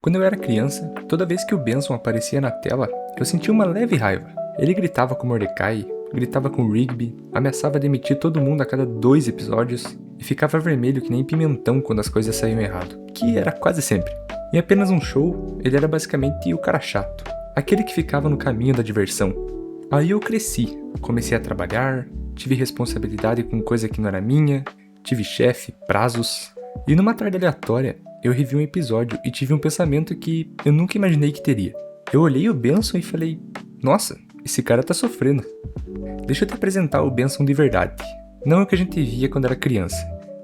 Quando eu era criança, toda vez que o Benson aparecia na tela, eu sentia uma leve raiva. Ele gritava com Mordecai, gritava com Rigby, ameaçava demitir todo mundo a cada 2 episódios e ficava vermelho que nem pimentão quando as coisas saíam errado, que era quase sempre. Em apenas um show, ele era basicamente o cara chato, aquele que ficava no caminho da diversão. Aí eu cresci, comecei a trabalhar, tive responsabilidade com coisa que não era minha, tive chefe, prazos, e numa tarde aleatória, eu revi um episódio e tive um pensamento que eu nunca imaginei que teria. Eu olhei o Benson e falei, nossa, esse cara tá sofrendo. Deixa eu te apresentar o Benson de verdade. Não é o que a gente via quando era criança.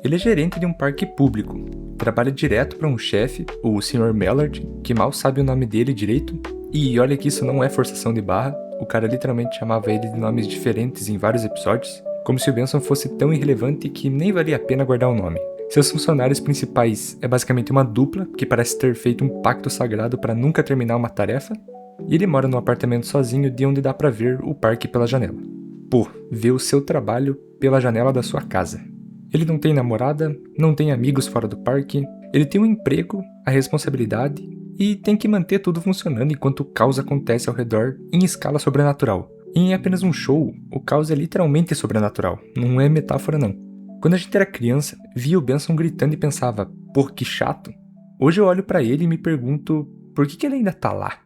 Ele é gerente de um parque público. Trabalha direto para um chefe, o Sr. Mallard, que mal sabe o nome dele direito. E olha que isso não é forçação de barra. O cara literalmente chamava ele de nomes diferentes em vários episódios. Como se o Benson fosse tão irrelevante que nem valia a pena guardar o nome. Seus funcionários principais é basicamente uma dupla que parece ter feito um pacto sagrado para nunca terminar uma tarefa, e ele mora num apartamento sozinho de onde dá pra ver o parque pela janela. Pô, vê o seu trabalho pela janela da sua casa. Ele não tem namorada, não tem amigos fora do parque, ele tem um emprego, a responsabilidade e tem que manter tudo funcionando enquanto o caos acontece ao redor em escala sobrenatural. E em apenas um show, o caos é literalmente sobrenatural, não é metáfora não. Quando a gente era criança, via o Benson gritando e pensava, pô, que chato. Hoje eu olho pra ele e me pergunto, por que ele ainda tá lá?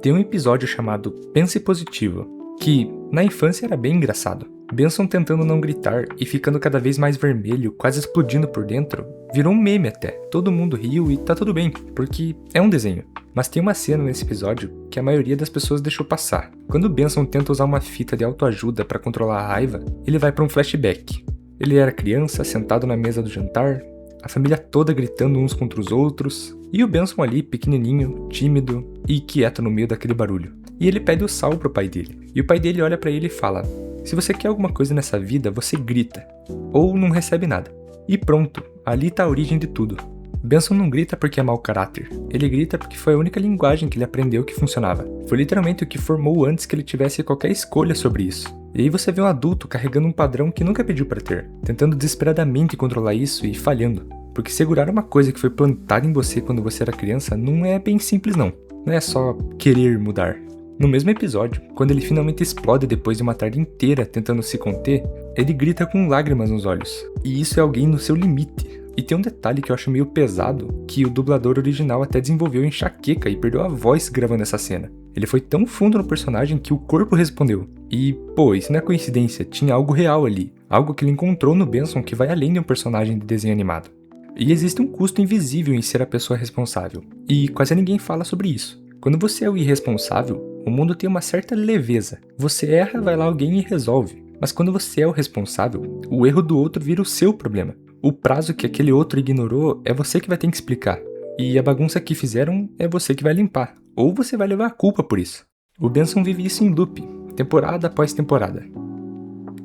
Tem um episódio chamado Pense Positivo, que na infância era bem engraçado. Benson tentando não gritar e ficando cada vez mais vermelho, quase explodindo por dentro, virou um meme até. Todo mundo riu e tá tudo bem, porque é um desenho. Mas tem uma cena nesse episódio que a maioria das pessoas deixou passar. Quando Benson tenta usar uma fita de autoajuda para controlar a raiva, ele vai para um flashback. Ele era criança, sentado na mesa do jantar, a família toda gritando uns contra os outros, e o Benson ali, pequenininho, tímido e quieto no meio daquele barulho. E ele pede o sal pro pai dele. E o pai dele olha para ele e fala, se você quer alguma coisa nessa vida, você grita. Ou não recebe nada. E pronto, ali tá a origem de tudo. Benson não grita porque é mau caráter. Ele grita porque foi a única linguagem que ele aprendeu que funcionava. Foi literalmente o que formou antes que ele tivesse qualquer escolha sobre isso. E aí você vê um adulto carregando um padrão que nunca pediu pra ter, tentando desesperadamente controlar isso e falhando. Porque segurar uma coisa que foi plantada em você quando você era criança não é bem simples não. Não é só querer mudar. No mesmo episódio, quando ele finalmente explode depois de uma tarde inteira tentando se conter, ele grita com lágrimas nos olhos. E isso é alguém no seu limite. E tem um detalhe que eu acho meio pesado, que o dublador original até desenvolveu enxaqueca e perdeu a voz gravando essa cena. Ele foi tão fundo no personagem que o corpo respondeu. E, pô, isso não é coincidência, tinha algo real ali. Algo que ele encontrou no Benson que vai além de um personagem de desenho animado. E existe um custo invisível em ser a pessoa responsável. E quase ninguém fala sobre isso. Quando você é o irresponsável, o mundo tem uma certa leveza. Você erra, vai lá alguém e resolve. Mas quando você é o responsável, o erro do outro vira o seu problema. O prazo que aquele outro ignorou é você que vai ter que explicar. E a bagunça que fizeram é você que vai limpar. Ou você vai levar a culpa por isso. O Benson vive isso em loop, temporada após temporada.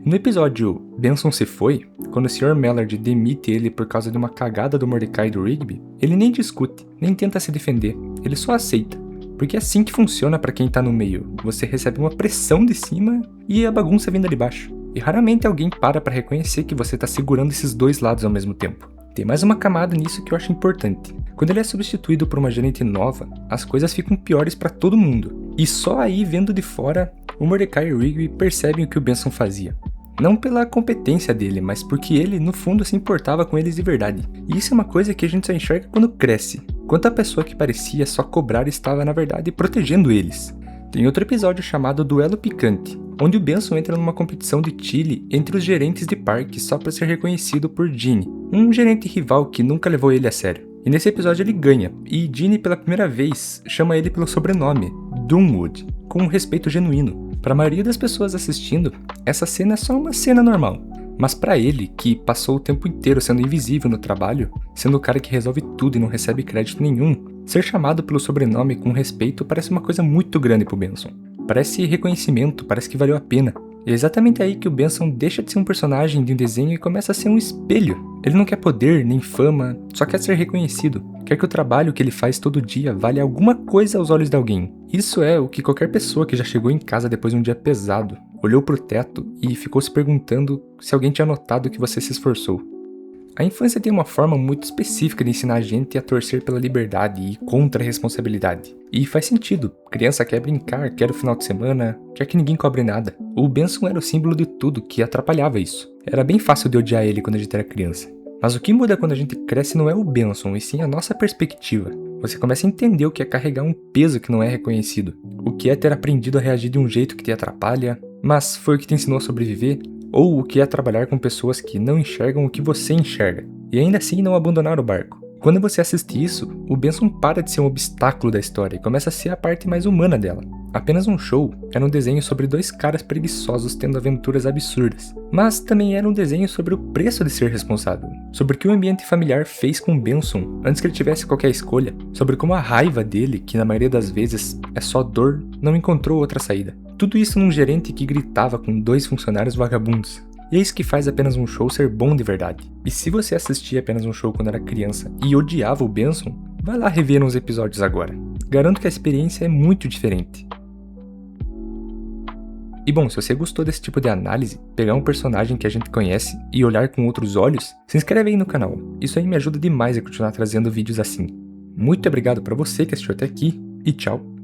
No episódio Benson se foi, quando o Sr. Mallard demite ele por causa de uma cagada do Mordecai e do Rigby, ele nem discute, nem tenta se defender, ele só aceita. Porque é assim que funciona pra quem tá no meio. Você recebe uma pressão de cima e a bagunça vem de baixo. E raramente alguém para pra reconhecer que você tá segurando esses dois lados ao mesmo tempo. Tem mais uma camada nisso que eu acho importante. Quando ele é substituído por uma gerente nova, as coisas ficam piores pra todo mundo. E só aí, vendo de fora, o Mordecai e o Rigby percebem o que o Benson fazia. Não pela competência dele, mas porque ele, no fundo, se importava com eles de verdade. E isso é uma coisa que a gente só enxerga quando cresce. Quanto a pessoa que parecia só cobrar estava, na verdade, protegendo eles. Tem outro episódio chamado Duelo Picante, onde o Benson entra numa competição de Chile entre os gerentes de parque só para ser reconhecido por Ginny, um gerente rival que nunca levou ele a sério. E nesse episódio ele ganha, e Ginny pela primeira vez chama ele pelo sobrenome, Doomwood, com um respeito genuíno. Para a maioria das pessoas assistindo, essa cena é só uma cena normal. Mas para ele, que passou o tempo inteiro sendo invisível no trabalho, sendo o cara que resolve tudo e não recebe crédito nenhum, ser chamado pelo sobrenome com respeito parece uma coisa muito grande pro Benson. Parece reconhecimento, parece que valeu a pena. E é exatamente aí que o Benson deixa de ser um personagem de um desenho e começa a ser um espelho. Ele não quer poder, nem fama, só quer ser reconhecido. Quer que o trabalho que ele faz todo dia valha alguma coisa aos olhos de alguém. Isso é o que qualquer pessoa que já chegou em casa depois de um dia pesado, olhou pro teto e ficou se perguntando se alguém tinha notado que você se esforçou. A infância tem uma forma muito específica de ensinar a gente a torcer pela liberdade e contra a responsabilidade. E faz sentido, criança quer brincar, quer o final de semana, quer que ninguém cobre nada. O Benson era o símbolo de tudo que atrapalhava isso. Era bem fácil de odiar ele quando a gente era criança. Mas o que muda quando a gente cresce não é o Benson, e sim a nossa perspectiva. Você começa a entender o que é carregar um peso que não é reconhecido, o que é ter aprendido a reagir de um jeito que te atrapalha, mas foi o que te ensinou a sobreviver, ou o que é trabalhar com pessoas que não enxergam o que você enxerga, e ainda assim não abandonar o barco. Quando você assiste isso, o Benson para de ser um obstáculo da história e começa a ser a parte mais humana dela. Apenas um show era um desenho sobre dois caras preguiçosos tendo aventuras absurdas, mas também era um desenho sobre o preço de ser responsável, sobre o que o ambiente familiar fez com Benson antes que ele tivesse qualquer escolha, sobre como a raiva dele, que na maioria das vezes é só dor, não encontrou outra saída. Tudo isso num gerente que gritava com 2 funcionários vagabundos. E é isso que faz apenas um show ser bom de verdade. E se você assistia apenas um show quando era criança e odiava o Benson, vai lá rever uns episódios agora. Garanto que a experiência é muito diferente. E bom, se você gostou desse tipo de análise, pegar um personagem que a gente conhece e olhar com outros olhos, se inscreve aí no canal. Isso aí me ajuda demais a continuar trazendo vídeos assim. Muito obrigado pra você que assistiu até aqui e tchau!